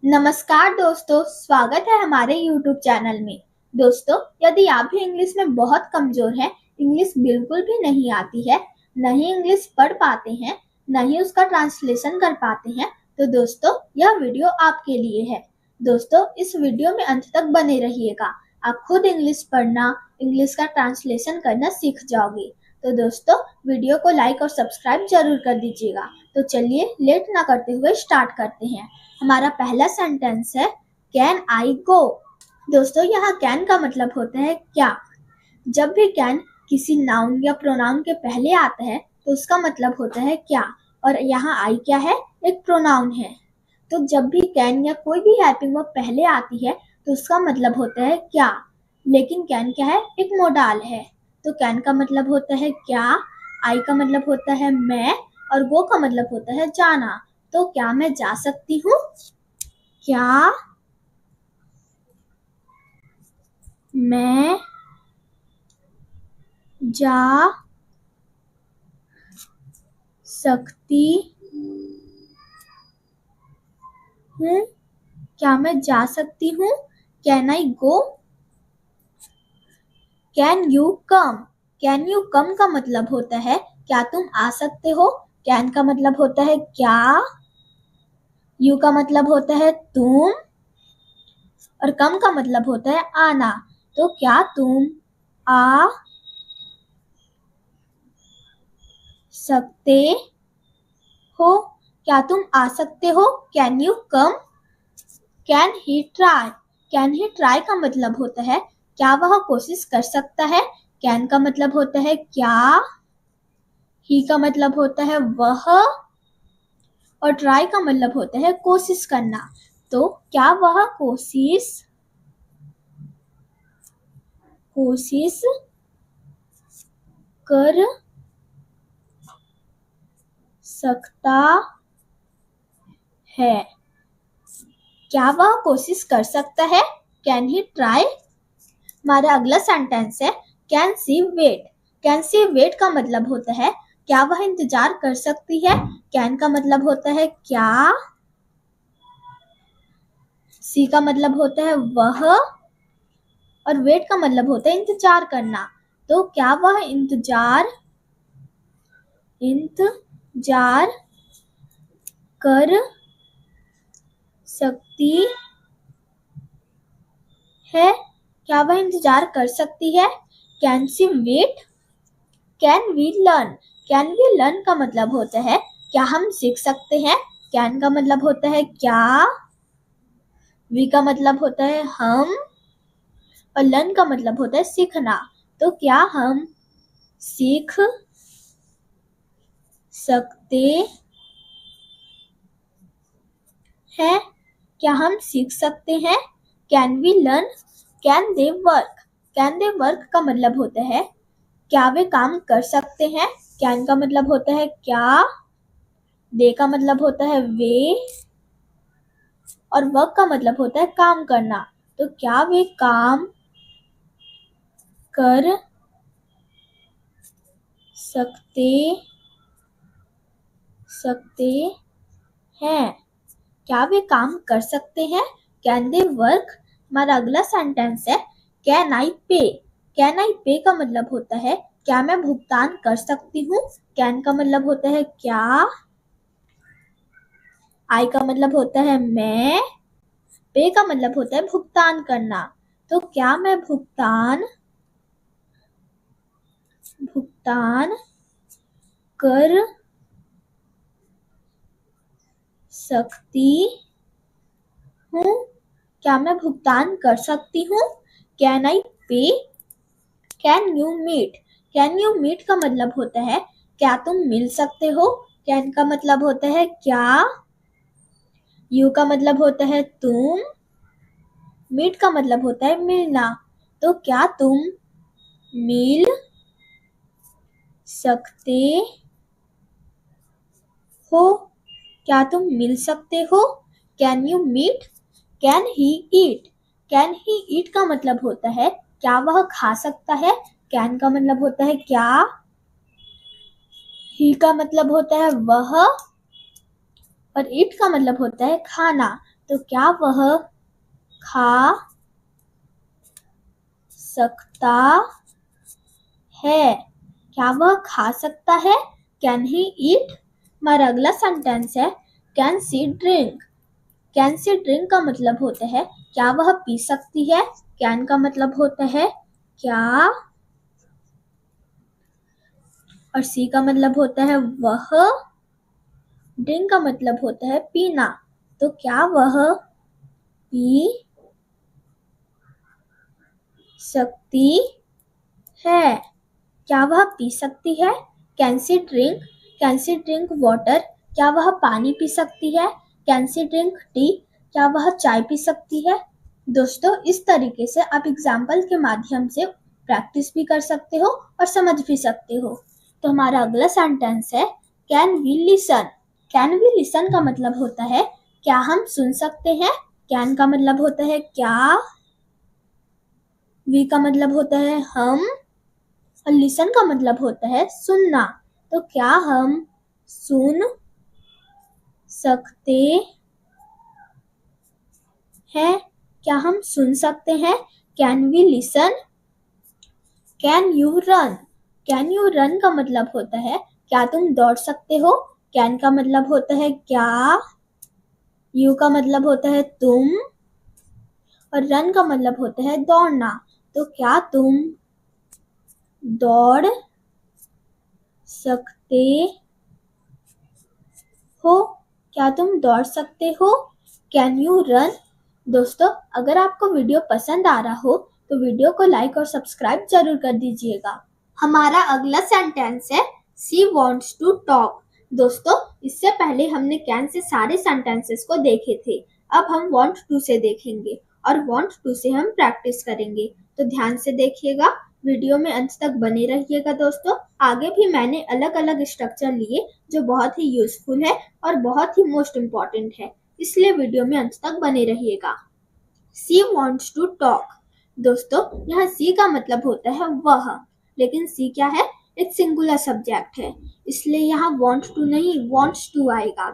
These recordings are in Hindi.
नमस्कार दोस्तों, स्वागत है हमारे YouTube चैनल में। दोस्तों, यदि आप भी इंग्लिश में बहुत कमजोर हैं, इंग्लिश बिल्कुल भी नहीं आती है, न ही इंग्लिश पढ़ पाते हैं, न ही उसका ट्रांसलेशन कर पाते हैं, तो दोस्तों यह वीडियो आपके लिए है। दोस्तों, इस वीडियो में अंत तक बने रहिएगा। आप खुद इंग्लिश पढ़ना, इंग्लिश का ट्रांसलेशन करना सीख जाओगे। तो दोस्तों, वीडियो को लाइक और सब्सक्राइब जरूर कर दीजिएगा। तो चलिए लेट ना करते हुए स्टार्ट करते हैं। हमारा पहला सेंटेंस है कैन आई गो। दोस्तों, यहाँ कैन का मतलब होता है क्या। जब भी कैन किसी नाउन या प्रोनाउन के पहले आता है तो उसका मतलब होता है क्या, और यहाँ आई क्या है, एक प्रोनाउन है। तो जब भी कैन या कोई भी हेल्पिंग वर्ब पहले आती है तो उसका मतलब होता है क्या। लेकिन कैन क्या है, एक मोडाल है। तो कैन का मतलब होता है क्या, आई का मतलब होता है मैं, और गो का मतलब होता है जाना। तो क्या मैं जा सकती हूँ, क्या मैं जा सकती हूँ, क्या मैं जा सकती हूँ, can I go. Can you come. Can you come का मतलब होता है क्या तुम आ सकते हो। कैन का मतलब होता है क्या, यू का मतलब होता है तुम, और कम का मतलब होता है आना। तो क्या तुम आ सकते हो, क्या तुम आ सकते हो, can you come. Can he try. Can he try का मतलब होता है क्या वह कोशिश कर सकता है। कैन का मतलब होता है क्या, ही का मतलब होता है वह, और ट्राई का मतलब होता है कोशिश करना। तो क्या वह कोशिश कर सकता है, क्या वह कोशिश कर सकता है, कैन ही ट्राई। हमारा अगला सेंटेंस है can she wait. Can she wait का मतलब होता है क्या वह इंतजार कर सकती है। कैन का मतलब होता है क्या, सी का मतलब होता है वह, और वेट का मतलब होता है इंतजार करना। तो क्या वह इंतजार कर सकती है, क्या वह इंतजार कर सकती है, can she wait. Can we learn. Can we learn का मतलब होता है क्या हम सीख सकते हैं। कैन का मतलब होता है क्या, वी का मतलब होता है हम, और लर्न का मतलब होता है सीखना। तो क्या हम सीख सकते हैं, क्या हम सीख सकते हैं, can we learn. Can they work. Can they work का मतलब होता है क्या वे काम कर सकते हैं। कैन का मतलब होता है क्या, दे का मतलब होता है वे, और वर्क का मतलब होता है काम करना। तो क्या वे काम कर सकते हैं, क्या वे काम कर सकते हैं, कैन दे वर्क। हमारा अगला सेंटेंस है can I pay. Can I पे का मतलब होता है क्या मैं भुगतान कर सकती हूँ। कैन का मतलब होता है क्या, आई का मतलब होता है मैं, पे का मतलब होता है भुगतान करना। तो क्या मैं भुगतान कर सकती हूँ, क्या मैं भुगतान कर सकती हूँ, can I pay. Can you meet. Can you meet का मतलब होता है क्या तुम मिल सकते हो। कैन का मतलब होता है क्या, यू का मतलब होता है तुम, मीट का मतलब होता है मिलना। तो क्या तुम मिल सकते हो, क्या तुम मिल सकते हो, can you meet. Can he eat. Can he eat का मतलब होता है क्या वह खा सकता है। कैन का मतलब होता है क्या, ही का मतलब होता है वह, और ईट का मतलब होता है खाना। तो क्या वह खा सकता है? क्या वह खा सकता है? कैन ही ईट? हमारा अगला सेंटेंस है can C drink. Can see drink का मतलब होता है क्या वह पी सकती है। कैन का मतलब होता है क्या, और सी का मतलब होता है वह, ड्रिंक का मतलब होता है पीना। तो क्या वह पी सकती है? क्या वह पी सकती है? Can C drink water. क्या वह पानी पी सकती है? Can C drink tea. क्या वह चाय पी सकती है? दोस्तों, इस तरीके से आप एग्जाम्पल के माध्यम से प्रैक्टिस भी कर सकते हो और समझ भी सकते हो। तो हमारा अगला सेंटेंस है can we listen. Can we listen का मतलब होता है क्या हम सुन सकते हैं। कैन का मतलब होता है क्या, वी का मतलब होता है हम, और लिसन का मतलब होता है सुनना। तो क्या हम सुन सकते हैं? क्या हम सुन सकते हैं? Can we listen? Can you run. Can you run का मतलब होता है क्या तुम दौड़ सकते हो। कैन का मतलब होता है क्या, यू का मतलब होता है तुम, और रन का मतलब होता है दौड़ना। तो क्या तुम दौड़ सकते हो? क्या तुम दौड़ सकते हो? Can you run? दोस्तों, अगर आपको वीडियो पसंद आ रहा हो तो वीडियो को लाइक और सब्सक्राइब जरूर कर दीजिएगा। हमारा अगला सेंटेंस है शी वॉन्ट्स टू टॉक। दोस्तों, इससे पहले हमने कैन से सारे सेंटेंसेस को देखे थे। अब हम वांट टू से देखेंगे और वांट टू से हम प्रैक्टिस करेंगे। तो ध्यान से देखिएगा, वीडियो में अंत तक बने रहिएगा। दोस्तों, आगे भी मैंने अलग अलग स्ट्रक्चर लिए जो बहुत ही यूजफुल है और बहुत ही मोस्ट इम्पॉर्टेंट है, इसलिए वीडियो में अंत तक बने रहिएगा। She wants to talk. दोस्तों, यहाँ सी का मतलब होता है वह, लेकिन सी क्या है, एक सिंगुलर सब्जेक्ट है, इसलिए यहाँ वॉन्ट टू नहीं वॉन्ट्स टू आएगा।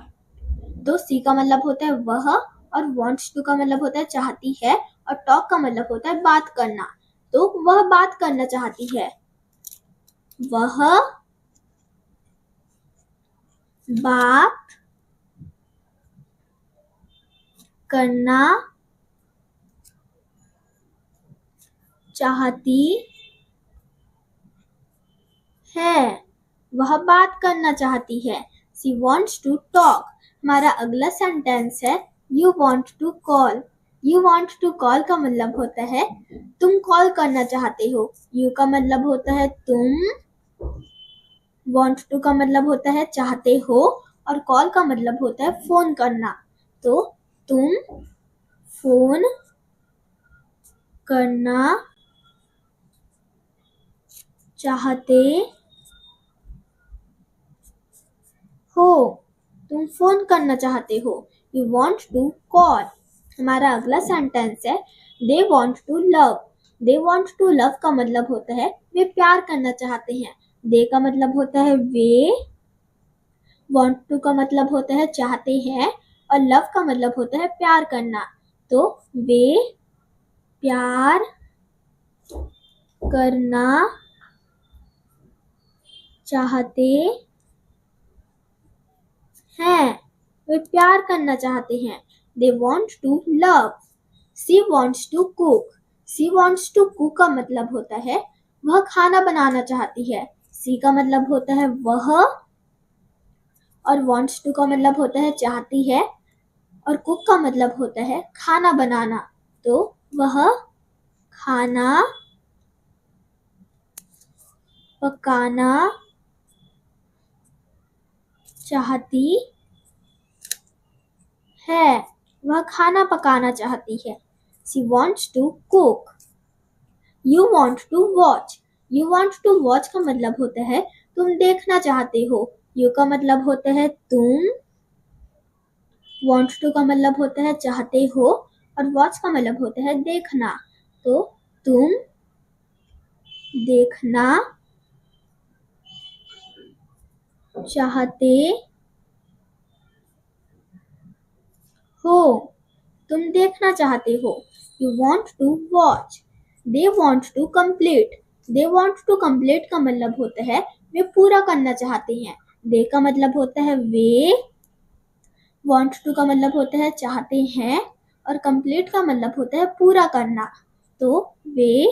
तो सी का मतलब होता है वह, और वॉन्ट्स टू का मतलब होता है चाहती है, और टॉक का मतलब होता है बात करना। तो वह बात करना चाहती है, वह बात करना चाहती है। वह बात करना चाहती है। She wants to talk। हमारा अगला सेंटेंस है You want to call। You want to call का मतलब होता है तुम कॉल करना चाहते हो। You का मतलब होता है तुम, want to का मतलब होता है चाहते हो, और कॉल का मतलब होता है फोन करना। तो तुम फोन करना चाहते हो। तुम फोन करना चाहते हो। You want to call. हमारा अगला सेंटेंस है they want to love. They want to love का मतलब होता है वे प्यार करना चाहते हैं। दे का मतलब होता है वे, वॉन्ट टू का मतलब होता है चाहते हैं, और लव का मतलब होता है प्यार करना। तो वे प्यार करना चाहते हैं। वे प्यार करना चाहते हैं। They want to love। She wants to cook। She wants to cook का मतलब होता है वह खाना बनाना चाहती है। She का मतलब होता है वह, और wants to का मतलब होता है चाहती है, और cook का मतलब होता है खाना बनाना। तो वह खाना पकाना चाहती है। वह खाना पकाना चाहती है। She wants to cook। You want to watch। You want to watch का मतलब होता है तुम देखना चाहते हो। You का मतलब होता है तुम, want to का मतलब होता है चाहते हो, और watch का मतलब होता है देखना। तो तुम देखना चाहते हो। तुम देखना चाहते हो। You want to watch. They want to complete. They want to complete का मतलब होता है वे पूरा करना चाहते हैं। They का मतलब होता है वे, want to का मतलब होता है चाहते हैं, और complete का मतलब होता है पूरा करना। तो वे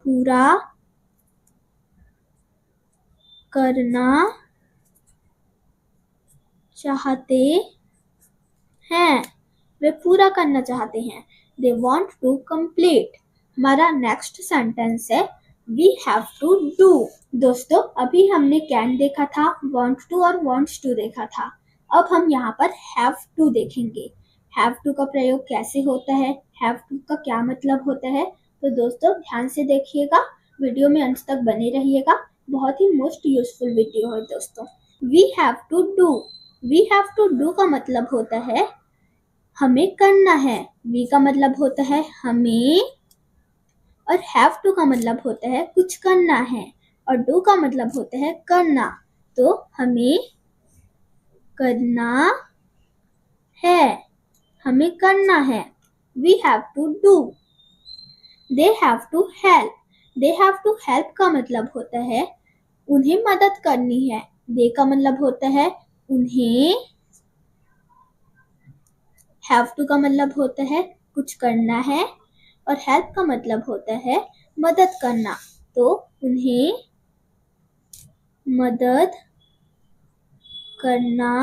पूरा करना चाहते हैं। वे पूरा करना चाहते हैं। They want to complete. हमारा नेक्स्ट सेंटेंस है We have to do. दोस्तों अभी हमने can देखा था, want to और wants to देखा था। अब हम यहाँ पर have to देखेंगे। have to का प्रयोग कैसे होता है, have to का क्या मतलब होता है। तो दोस्तों ध्यान से देखिएगा, वीडियो में अंत तक बने रहिएगा, बहुत ही मोस्ट यूजफुल वीडियो है दोस्तों। We have to do. We have to do का मतलब होता है हमें करना है। We का मतलब होता है हमें, और have to का मतलब होता है कुछ करना है, और do का मतलब होता है करना। तो हमें करना है, हमें करना है। We have to do. They have to help. They have to help का मतलब होता है उन्हें मदद करनी है। They का मतलब होता है उन्हें, have to का मतलब होता है कुछ करना है, और help का मतलब होता है मदद करना। तो उन्हें मदद करना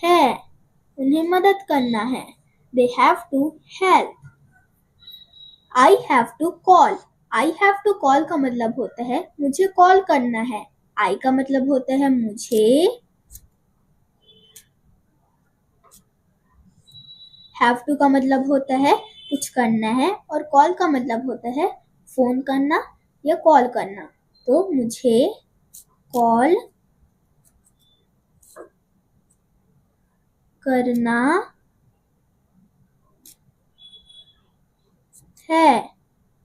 है, उन्हें मदद करना है। They have to help. I have to call. I have to call का मतलब होता है मुझे कॉल करना है। I का मतलब होता है मुझे, have to का मतलब होता है कुछ करना है, और कॉल का मतलब होता है फोन करना या कॉल करना। तो मुझे कॉल करना है,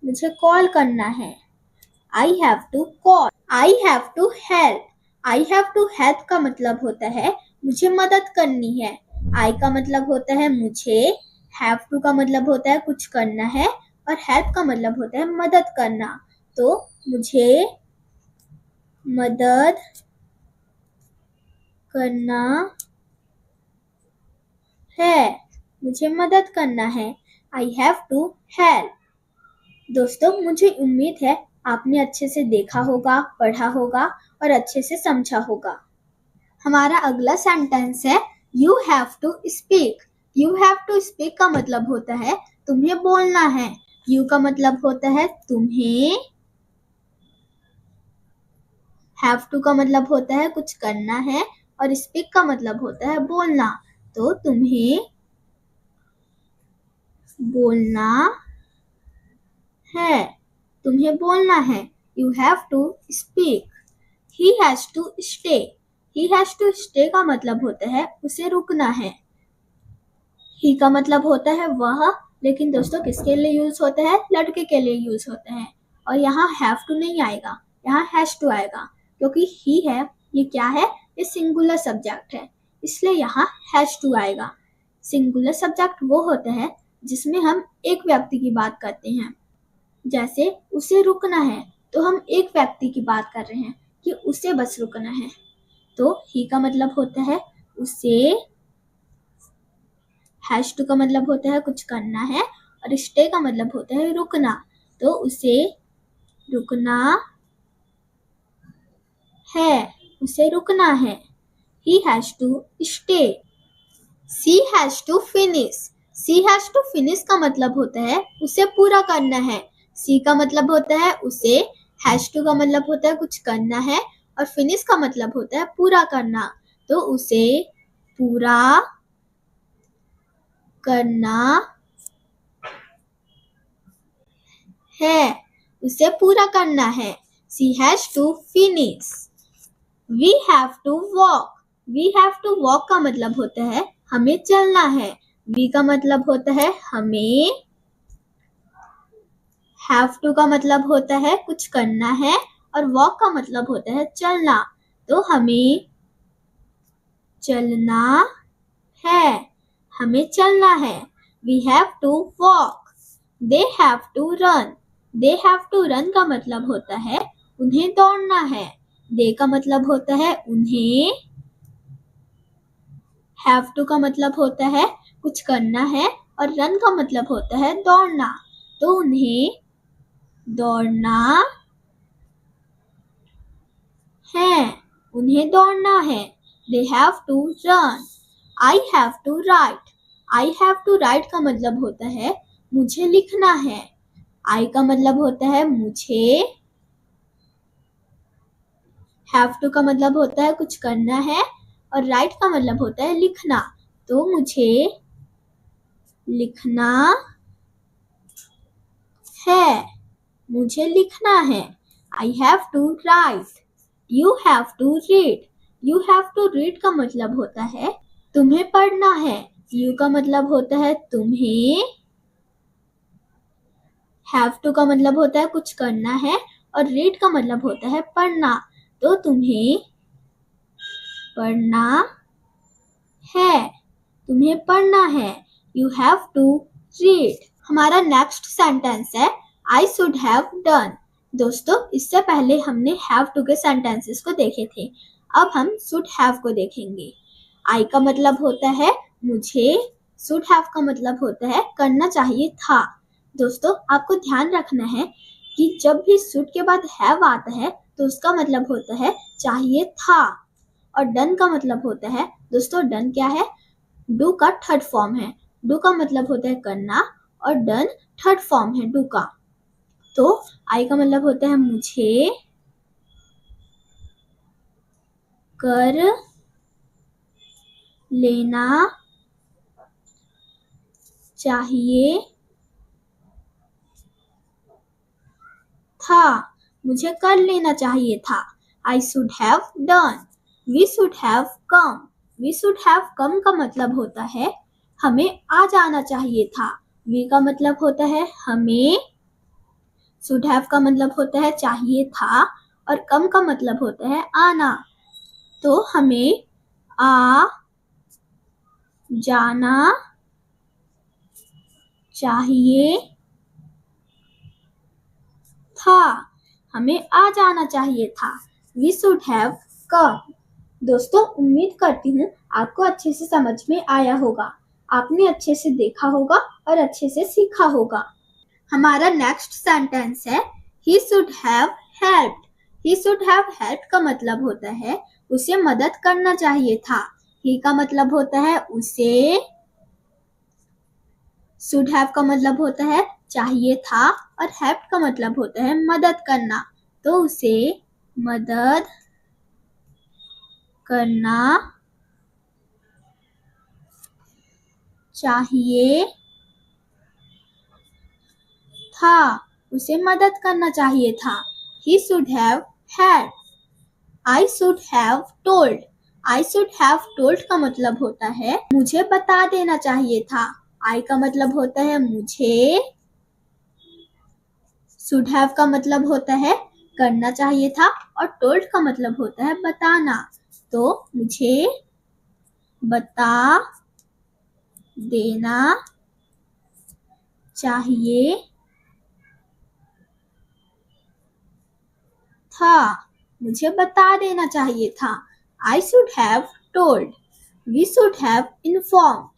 मुझे कॉल करना है। I have to call. I have to help. I have to help का मतलब होता है मुझे मदद करनी है। I का मतलब होता है मुझे, have to का मतलब होता है कुछ करना है, और help का मतलब होता है मदद करना। तो मुझे मदद करना है, मुझे मदद करना है। I have to help. दोस्तों मुझे उम्मीद है आपने अच्छे से देखा होगा, पढ़ा होगा और अच्छे से समझा होगा। हमारा अगला सेंटेंस है You have to speak. You have to speak का मतलब होता है तुम्हें बोलना है। You का मतलब होता है तुम्हें, have to का मतलब होता है कुछ करना है, और speak का मतलब होता है बोलना। तो तुम्हें बोलना है, तुम्हें बोलना है। You have to speak. He has to stay. He has to stay का मतलब होता है उसे रुकना है। He का मतलब होता है वह, लेकिन दोस्तों किसके लिए यूज होता है, लड़के के लिए यूज होता है। और यहाँ have to नहीं आएगा, यहाँ has to आएगा, क्योंकि he है, ये क्या है, ये सिंगुलर सब्जेक्ट है, इसलिए यहाँ has to आएगा। सिंगुलर सब्जेक्ट वो होता है जिसमें हम एक व्यक्ति की बात करते हैं। जैसे उसे रुकना है, तो हम एक व्यक्ति की बात कर रहे हैं कि उसे बस रुकना है। तो he का मतलब होता है उसे, हैश टू का मतलब होता है कुछ करना है, और स्टे का मतलब होता है रुकना। तो उसे रुकना है, उसे रुकना है। He has to stay. She has to finish. She has to finish का मतलब होता है उसे पूरा करना है। She का मतलब होता है उसे, has to का मतलब होता है कुछ करना है, और finish का मतलब होता है पूरा करना। तो उसे पूरा करना है, उसे पूरा करना है। She has to finish. We have to walk. We have to walk का मतलब होता है हमें चलना है। We का मतलब होता है हमें, have to का मतलब होता है कुछ करना है, और walk का मतलब होता है चलना। तो हमें चलना है, हमें चलना है। We have to walk. They have to run. They have to run का मतलब होता है उन्हें दौड़ना है। They का मतलब होता है उन्हें। Have to का मतलब होता है कुछ करना है और run का मतलब होता है दौड़ना, तो उन्हें दौड़ना है, उन्हें दौड़ना है। They have to run. I have to write. I have to write का मतलब होता है मुझे लिखना है। I का मतलब होता है मुझे। Have to का मतलब होता है कुछ करना है और write का मतलब होता है लिखना, तो मुझे लिखना है, मुझे लिखना है। I have to write. You have to read. You have to read का मतलब होता है तुम्हें पढ़ना है। You का मतलब होता है तुम्हें। Have to का मतलब होता है कुछ करना है और read का मतलब होता है पढ़ना, तो तुम्हें पढ़ना है, तुम्हें पढ़ना है। You have to read. हमारा नेक्स्ट सेंटेंस है I should have done. दोस्तों, इससे पहले हमने have to के सेंटेंसेस को देखे थे, अब हम should have को देखेंगे। I का मतलब होता है मुझे, should have का मतलब होता है करना चाहिए था। दोस्तों, आपको ध्यान रखना है कि जब भी should के बाद have आता है तो उसका मतलब होता है चाहिए था, और done का मतलब होता है, दोस्तों done क्या है, do का थर्ड फॉर्म है। do का मतलब होता है करना और done थर्ड फॉर्म है do का, तो I का मतलब होता है मुझे कर लेना चाहिए था, मुझे कर लेना चाहिए था। I should have done. We should have come. We should have come का मतलब होता है हमें आ जाना चाहिए था। We का मतलब होता है हमें, should have का मतलब होता है चाहिए था, और come का मतलब होता है आना, तो हमें आ जाना चाहिए था, हमें आ जाना चाहिए था। We should have come. दोस्तों, उम्मीद करती हूँ आपको अच्छे से समझ में आया होगा, आपने अच्छे से देखा होगा और अच्छे से सीखा होगा। हमारा नेक्स्ट सेंटेंस है He should have helped. He should have helped का मतलब होता है उसे मदद करना चाहिए था। He का मतलब होता है उसे, should have का मतलब होता है चाहिए था, और help का मतलब होता है मदद करना, तो उसे मदद करना चाहिए था, उसे मदद करना चाहिए था। He should have had. I should have told. I should have told का मतलब होता है मुझे बता देना चाहिए था। I का मतलब होता है मुझे, should have का मतलब होता है करना चाहिए था, और told का मतलब होता है बताना, तो मुझे बता देना चाहिए था, मुझे बता देना चाहिए था। I should have told. We should have informed.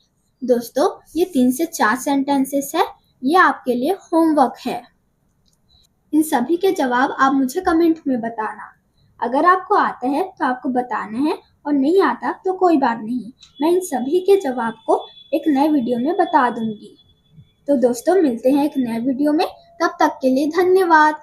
दोस्तों, ये 3 से 4 सेंटेंसेस है, ये आपके लिए होमवर्क है। इन सभी के जवाब आप मुझे कमेंट में बताना। अगर आपको आता है तो आपको बताना है, और नहीं आता तो कोई बात नहीं, मैं इन सभी के जवाब को एक नए वीडियो में बता दूंगी। तो दोस्तों, मिलते हैं एक नए वीडियो में, तब तक के लिए धन्यवाद।